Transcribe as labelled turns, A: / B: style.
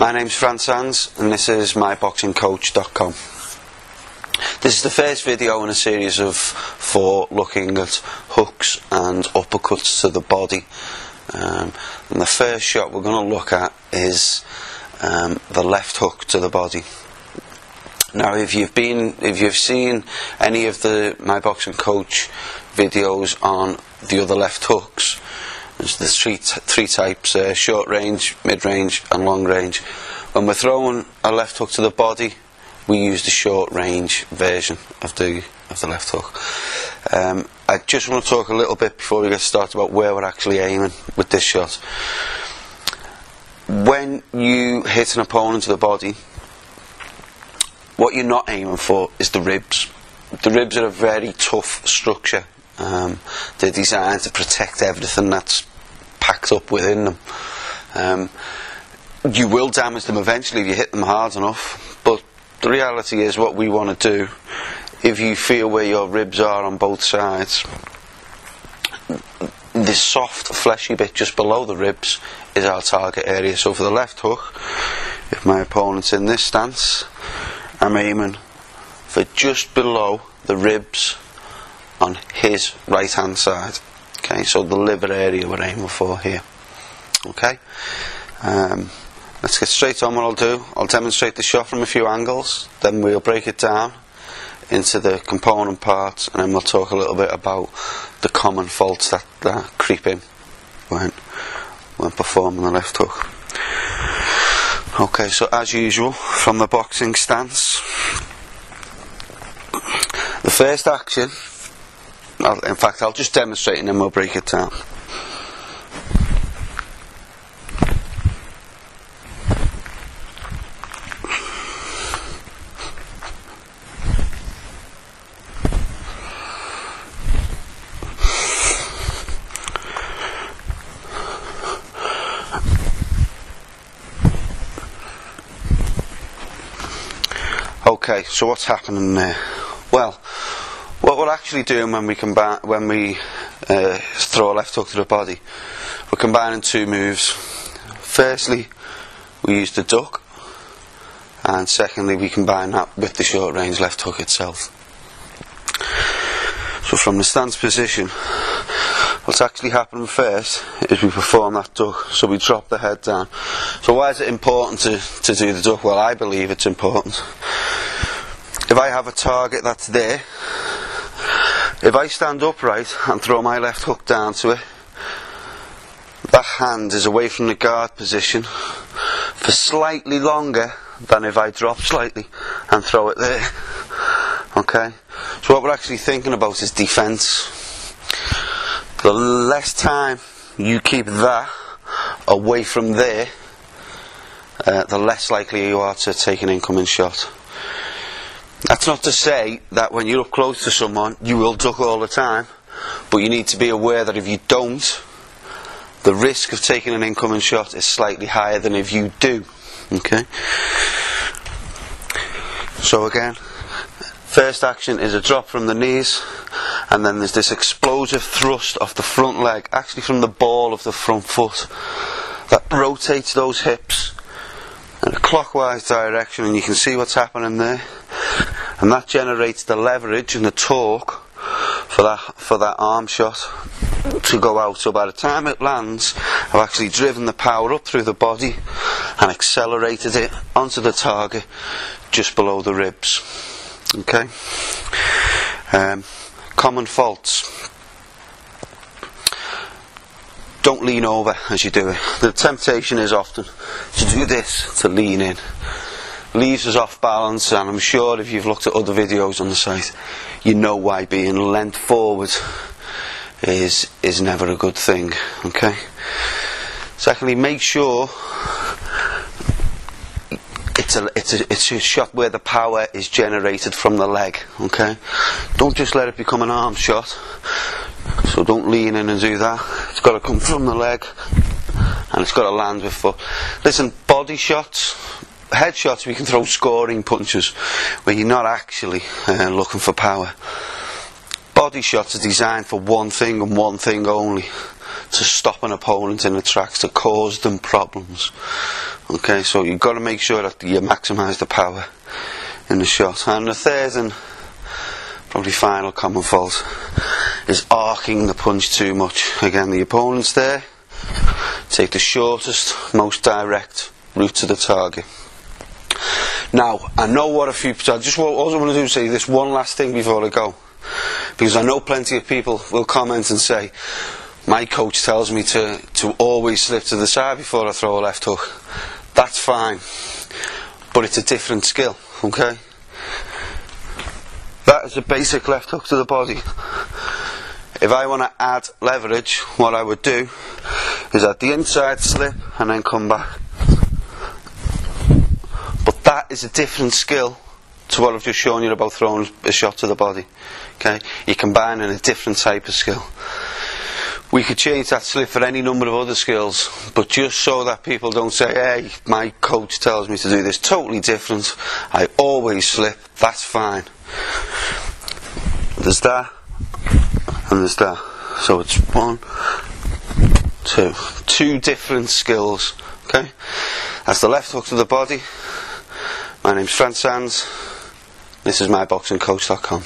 A: My name's Fran Sands and this is myboxingcoach.com. This is the first video in a series of 4 looking at hooks and uppercuts to the body. And the first shot we're going to look at is the left hook to the body. Now if you've seen any of the My Boxing Coach videos on the other left hooks, there's the three types, short range, mid range and long range. When we're throwing a left hook to the body, we use the short range version of the left hook. I just want to talk a little bit before we get started about where we're actually aiming with this shot. When you hit an opponent to the body, what you're not aiming for is the ribs. The ribs are a very tough structure. They're designed to protect everything that's packed up within them. You will damage them eventually if you hit them hard enough, but the reality is what we want to do, if you feel where your ribs are on both sides, this soft fleshy bit just below the ribs is our target area. So for the left hook, if my opponent's in this stance, I'm aiming for just below the ribs on his right hand side. Okay, so the liver area we're aiming for here. Okay, let's get straight on. What I'll do, I'll demonstrate the shot from a few angles, then we'll break it down into the component parts, and then we'll talk a little bit about the common faults that creep in when performing the left hook. Okay, so as usual, from the boxing stance, the first action, in fact I'll just demonstrate and then we'll break it down. Okay, so what's happening there? Well, what we're actually doing when we throw a left hook to the body, we're combining 2 moves. Firstly, we use the duck, and secondly, we combine that with the short range left hook itself. So from the stance position, what's actually happening first is we perform that duck, so we drop the head down. So why is it important to do the duck? Well, I believe it's important. If I have a target that's there, if I stand upright and throw my left hook down to it, that hand is away from the guard position for slightly longer than if I drop slightly and throw it there. Okay? So what we're actually thinking about is defence. The less time you keep that away from there, the less likely you are to take an incoming shot. That's not to say that when you're up close to someone you will duck all the time, but you need to be aware that if you don't, the risk of taking an incoming shot is slightly higher than if you do. Okay? So again, first action is a drop from the knees, and then there's this explosive thrust off the front leg, actually from the ball of the front foot, that rotates those hips in a clockwise direction, and you can see what's happening there. And that generates the leverage and the torque for that arm shot to go out. So by the time it lands, I've actually driven the power up through the body and accelerated it onto the target just below the ribs. Okay. Common faults. Don't lean over as you do it. The temptation is often to do this, to lean in. Leaves us off balance, and I'm sure if you've looked at other videos on the site, you know why being leant forward is never a good thing. Okay. Secondly, make sure it's a shot where the power is generated from the leg. Okay. Don't just let it become an arm shot. So don't lean in and do that. It's got to come from the leg, and it's got to land with foot. Listen, body shots, headshots, we can throw scoring punches where you're not actually looking for power. Body shots are designed for one thing and one thing only: to stop an opponent in the tracks, to cause them problems. Okay, so you've got to make sure that you maximise the power in the shot. And the third and probably final common fault is arcing the punch too much. Again, the opponent's there, take the shortest, most direct route to the target. Now, I know what a few... I just also want to do is say this one last thing before I go, because I know plenty of people will comment and say, my coach tells me to always slip to the side before I throw a left hook. That's fine, but it's a different skill, okay? That is a basic left hook to the body. If I want to add leverage, what I would do is at the inside slip and then come back. But that is a different skill to what I've just shown you about throwing a shot to the body. Okay, you're combining a different type of skill. We could change that slip for any number of other skills, but just so that people don't say, hey, my coach tells me to do this totally different, I always slip, that's fine. There's that, and there's that. So it's 1, 2. 2 different skills. Okay, that's the left hook to the body. My name's Franz Sands. This is myboxingcoach.com.